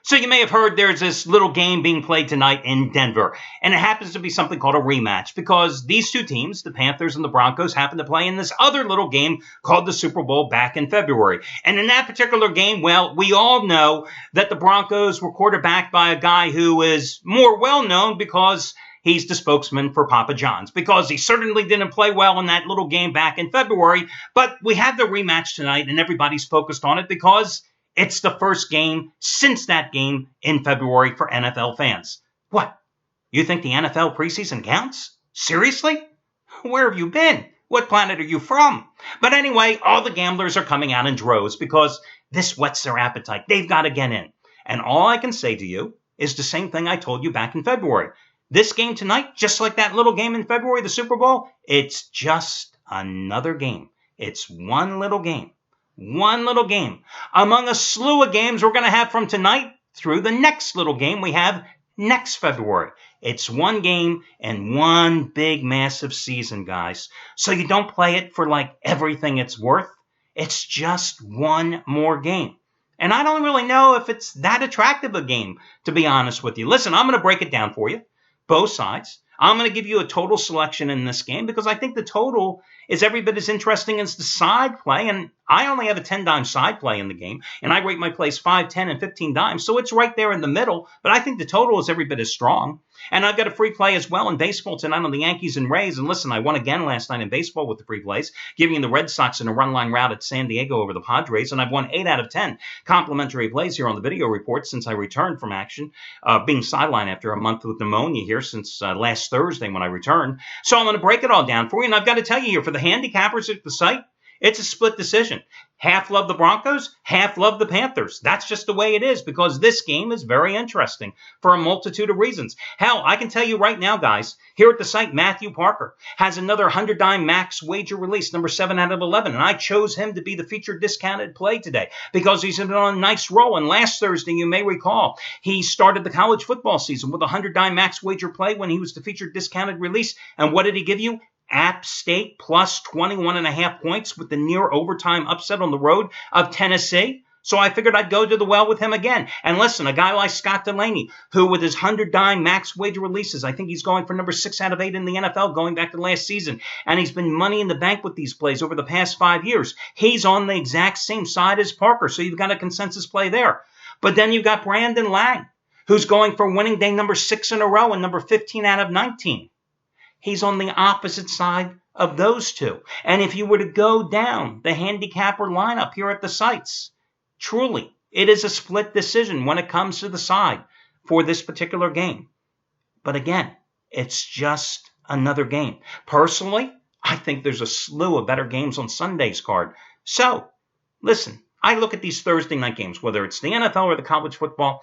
So you may have heard there's this little game being played tonight in Denver, and it happens to be something called a rematch because these two teams, the Panthers and the Broncos, happen to play in this other little game called the Super Bowl back in February. And in that particular game, well, we all know that the Broncos were quarterbacked by a guy who is more well-known because he's the spokesman for Papa John's, because he certainly didn't play well in that little game back in February. But we have the rematch tonight, and everybody's focused on it because it's the first game since that game in February for NFL fans. What? You think the NFL preseason counts? Seriously? Where have you been? What planet are you from? But anyway, all the gamblers are coming out in droves because this whets their appetite. They've got to get in. And all I can say to you is the same thing I told you back in February. This game tonight, just like that little game in February, the Super Bowl, it's just another game. It's one little game. One little game among a slew of games we're going to have from tonight through the next little game we have next February. It's one game and one big, massive season, guys. So you don't play it for like everything it's worth. It's just one more game. And I don't really know if it's that attractive a game, to be honest with you. Listen, I'm going to break it down for you, both sides. I'm going to give you a total selection in this game because I think the total is every bit as interesting as the side play. And I only have a 10-dime side play in the game. And I rate my plays 5, 10, and 15 dimes. So it's right there in the middle. But I think the total is every bit as strong. And I've got a free play as well in baseball tonight on the Yankees and Rays. And listen, I won again last night in baseball with the free plays, giving the Red Sox in a run-line rout at San Diego over the Padres. And I've won 8 out of 10 complimentary plays here on the video report since I returned from action, being sidelined after a month with pneumonia here since last Thursday when I returned. So I'm going to break it all down for you. And I've got to tell you here, for the handicappers at the site, it's a split decision. Half love the Broncos, half love the Panthers. That's just the way it is because this game is very interesting for a multitude of reasons. Hell, I can tell you right now, guys, here at the site, Matthew Parker has another 100-dime max wager release, number 7 out of 11, and I chose him to be the featured discounted play today because he's been on a nice roll. And last Thursday, you may recall, he started the college football season with a 100-dime max wager play when he was the featured discounted release. And what did he give you? App State plus 21.5 points with the near overtime upset on the road of Tennessee. So I figured I'd go to the well with him again. And listen, a guy like Scott Delaney, who with his 100-dime max wager releases, I think he's going for number 6 out of 8 in the NFL going back to last season. And he's been money in the bank with these plays over the past 5 years. He's on the exact same side as Parker, so you've got a consensus play there. But then you've got Brandon Lang, who's going for winning day number 6 in a row and number 15 out of 19. He's on the opposite side of those two. And if you were to go down the handicapper lineup here at the sites, truly, it is a split decision when it comes to the side for this particular game. But again, it's just another game. Personally, I think there's a slew of better games on Sunday's card. So, listen, I look at these Thursday night games, whether it's the NFL or the college football.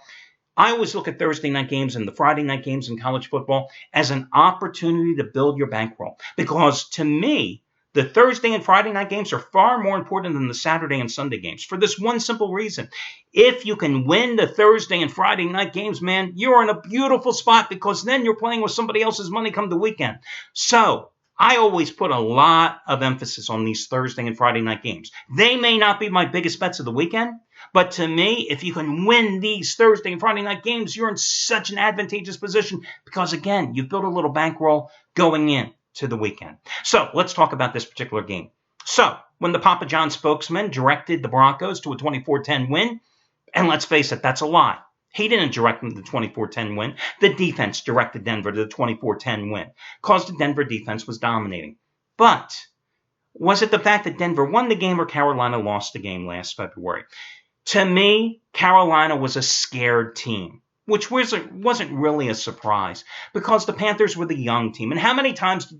I always look at Thursday night games and the Friday night games in college football as an opportunity to build your bankroll. Because to me, the Thursday and Friday night games are far more important than the Saturday and Sunday games for this one simple reason. If you can win the Thursday and Friday night games, man, you're in a beautiful spot because then you're playing with somebody else's money come the weekend. So I always put a lot of emphasis on these Thursday and Friday night games. They may not be my biggest bets of the weekend, but to me, if you can win these Thursday and Friday night games, you're in such an advantageous position because, again, you've built a little bankroll going in to the weekend. So let's talk about this particular game. So when the Papa John spokesman directed the Broncos to a 24-10 win, and let's face it, that's a lie. He didn't direct them to the 24-10 win. The defense directed Denver to the 24-10 win because the Denver defense was dominating. But was it the fact that Denver won the game or Carolina lost the game last February? To me, Carolina was a scared team, which wasn't really a surprise because the Panthers were the young team. And how many times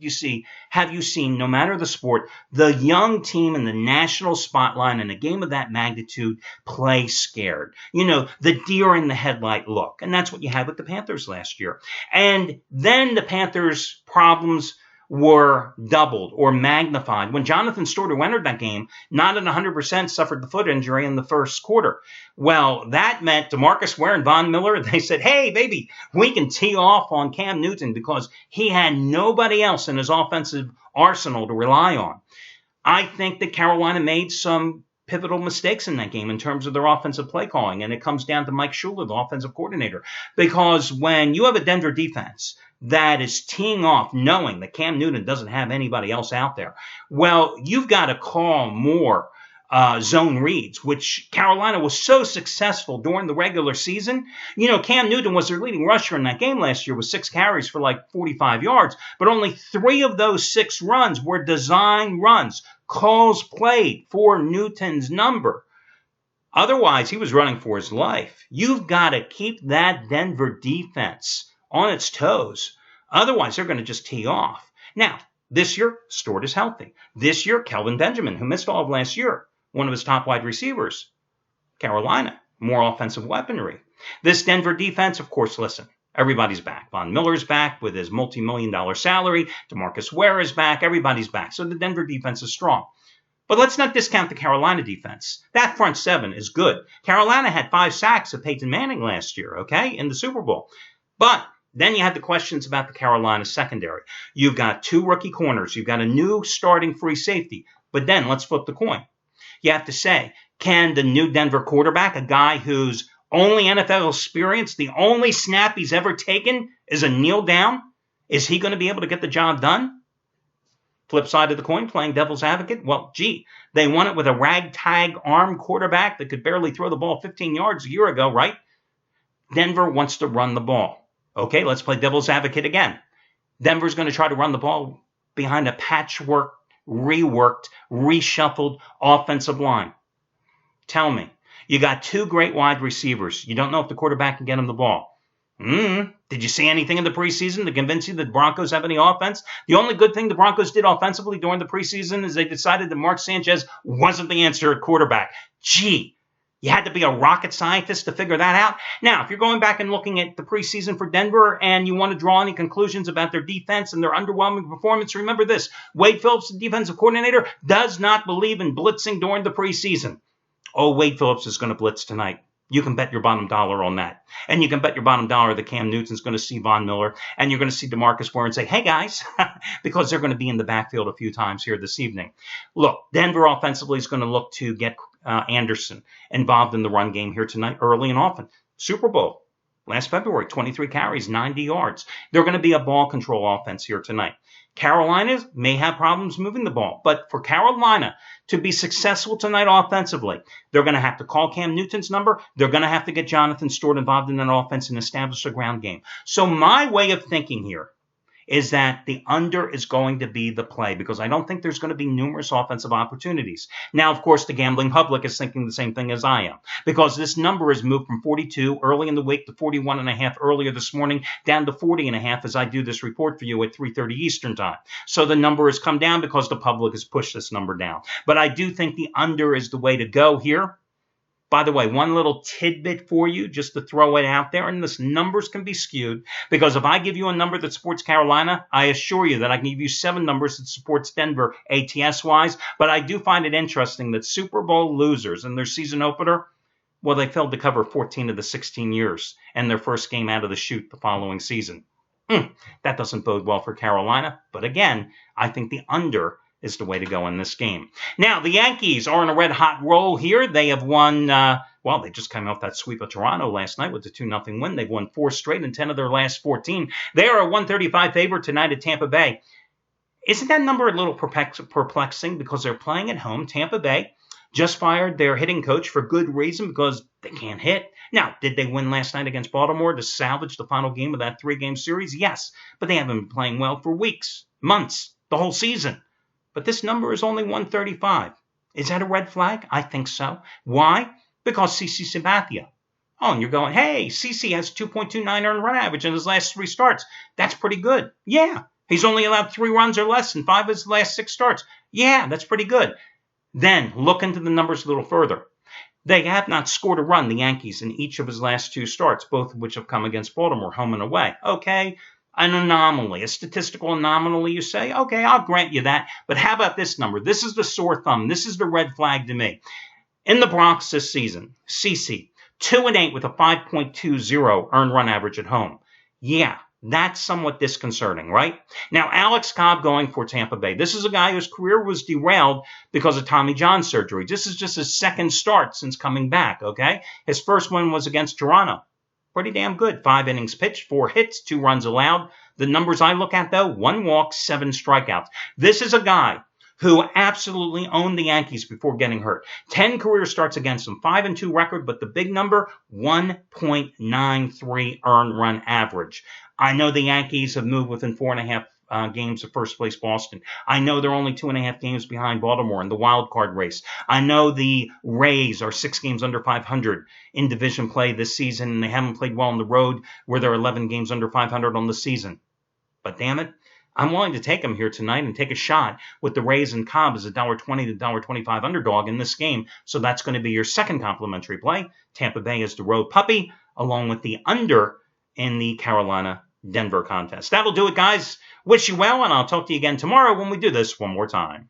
have you seen, no matter the sport, the young team in the national spotlight in a game of that magnitude play scared? You know, the deer in the headlight look. And that's what you had with the Panthers last year. And then the Panthers' problems were doubled or magnified when Jonathan Stewart, who entered that game, not at 100%, suffered the foot injury in the first quarter. Well, that meant DeMarco Ware and Von Miller, they said, hey, baby, we can tee off on Cam Newton because he had nobody else in his offensive arsenal to rely on. I think that Carolina made some pivotal mistakes in that game in terms of their offensive play calling, and it comes down to Mike Schuler, the offensive coordinator. Because when you have a Denver defense that is teeing off knowing that Cam Newton doesn't have anybody else out there, well, you've got to call more zone reads, which Carolina was so successful during the regular season. You know, Cam Newton was their leading rusher in that game last year with 6 carries for like 45 yards, but only 3 of those 6 runs were design runs, calls played for Newton's number. Otherwise, he was running for his life. You've got to keep that Denver defense on its toes. Otherwise, they're going to just tee off. Now, this year, Stewart is healthy. This year, Kelvin Benjamin, who missed all of last year, one of his top wide receivers. Carolina, more offensive weaponry. This Denver defense, of course, listen, everybody's back. Von Miller's back with his multi-million-dollar salary. DeMarcus Ware is back. Everybody's back. So the Denver defense is strong. But let's not discount the Carolina defense. That front 7 is good. Carolina had 5 sacks of Peyton Manning last year, okay, in the Super Bowl. But then you have the questions about the Carolina secondary. You've got 2 rookie corners. You've got a new starting free safety. But then let's flip the coin. You have to say, can the new Denver quarterback, a guy whose only NFL experience, the only snap he's ever taken is a kneel down, is he going to be able to get the job done? Flip side of the coin, playing devil's advocate. Well, gee, they won it with a ragtag arm quarterback that could barely throw the ball 15 yards a year ago, right? Denver wants to run the ball. Okay, let's play devil's advocate again. Denver's going to try to run the ball behind a patchwork, reworked, reshuffled offensive line. Tell me, you got 2 great wide receivers. You don't know if the quarterback can get him the ball. Did you see anything in the preseason to convince you that the Broncos have any offense? The only good thing the Broncos did offensively during the preseason is they decided that Mark Sanchez wasn't the answer at quarterback. Gee, you had to be a rocket scientist to figure that out. Now, if you're going back and looking at the preseason for Denver and you want to draw any conclusions about their defense and their underwhelming performance, remember this. Wade Phillips, the defensive coordinator, does not believe in blitzing during the preseason. Oh, Wade Phillips is going to blitz tonight. You can bet your bottom dollar on that. And you can bet your bottom dollar that Cam Newton's going to see Von Miller and you're going to see DeMarcus Ware and say, hey, guys, because they're going to be in the backfield a few times here this evening. Look, Denver offensively is going to look to get Anderson involved in the run game here tonight early and often. Super Bowl last February, 23 carries, 90 yards. They're going to be a ball control offense here tonight. Carolina may have problems moving the ball, but for Carolina to be successful tonight offensively, they're going to have to call Cam Newton's number. They're going to have to get Jonathan Stewart involved in that offense and establish a ground game. So my way of thinking here is that the under is going to be the play because I don't think there's going to be numerous offensive opportunities. Now, of course, the gambling public is thinking the same thing as I am because this number has moved from 42 early in the week to 41.5 earlier this morning, down to 40.5 as I do this report for you at 3:30 Eastern time. So the number has come down because the public has pushed this number down. But I do think the under is the way to go here. By the way, one little tidbit for you, just to throw it out there, and this numbers can be skewed, because if I give you a number that supports Carolina, I assure you that I can give you 7 numbers that supports Denver ATS-wise, but I do find it interesting that Super Bowl losers in their season opener, well, they failed to cover 14 of the 16 years in their first game out of the chute the following season. That doesn't bode well for Carolina, but again, I think the under is the way to go in this game. Now, the Yankees are on a red-hot roll here. They have won, they just came off that sweep of Toronto last night with the 2-0 win. They've won 4 straight and 10 of their last 14. They are a 135 favorite tonight at Tampa Bay. Isn't that number a little perplexing because they're playing at home? Tampa Bay just fired their hitting coach for good reason because they can't hit. Now, did they win last night against Baltimore to salvage the final game of that 3-game series? Yes, but they haven't been playing well for weeks, months, the whole season. But this number is only 135. Is that a red flag? I think so. Why? Because CeCe Sabathia. Oh, and you're going, hey, CeCe has 2.29 earned run average in his last 3 starts. That's pretty good. Yeah. He's only allowed 3 runs or less in 5 of his last 6 starts. Yeah, that's pretty good. Then look into the numbers a little further. They have not scored a run, the Yankees, in each of his last 2 starts, both of which have come against Baltimore, home and away. Okay. An anomaly, a statistical anomaly, you say? Okay, I'll grant you that. But how about this number? This is the sore thumb. This is the red flag to me. In the Bronx this season, CeCe, 2-8 with a 5.20 earned run average at home. Yeah, That's somewhat disconcerting, right? Now, Alex Cobb going for Tampa Bay. This is a guy whose career was derailed because of Tommy John surgery. This is just his second start since coming back, okay? His first one was against Toronto. Pretty damn good. 5 innings pitched, 4 hits, 2 runs allowed. The numbers I look at, though, 1 walk, 7 strikeouts. This is a guy who absolutely owned the Yankees before getting hurt. 10 career starts against them, 5-2 record, but the big number, 1.93 earned run average. I know the Yankees have moved within 4.5 games of first place Boston. I know they're only 2.5 games behind Baltimore in the wild card race. I know the Rays are 6 games under 500 in division play this season, and they haven't played well on the road where they're 11 games under 500 on the season. But damn it, I'm willing to take them here tonight and take a shot with the Rays and Cobb as a $1.20 to $1.25 underdog in this game. So that's going to be your second complimentary play. Tampa Bay is the road puppy, along with the under in the Carolina-Denver contest. That'll do it, guys. Wish you well, and I'll talk to you again tomorrow when we do this one more time.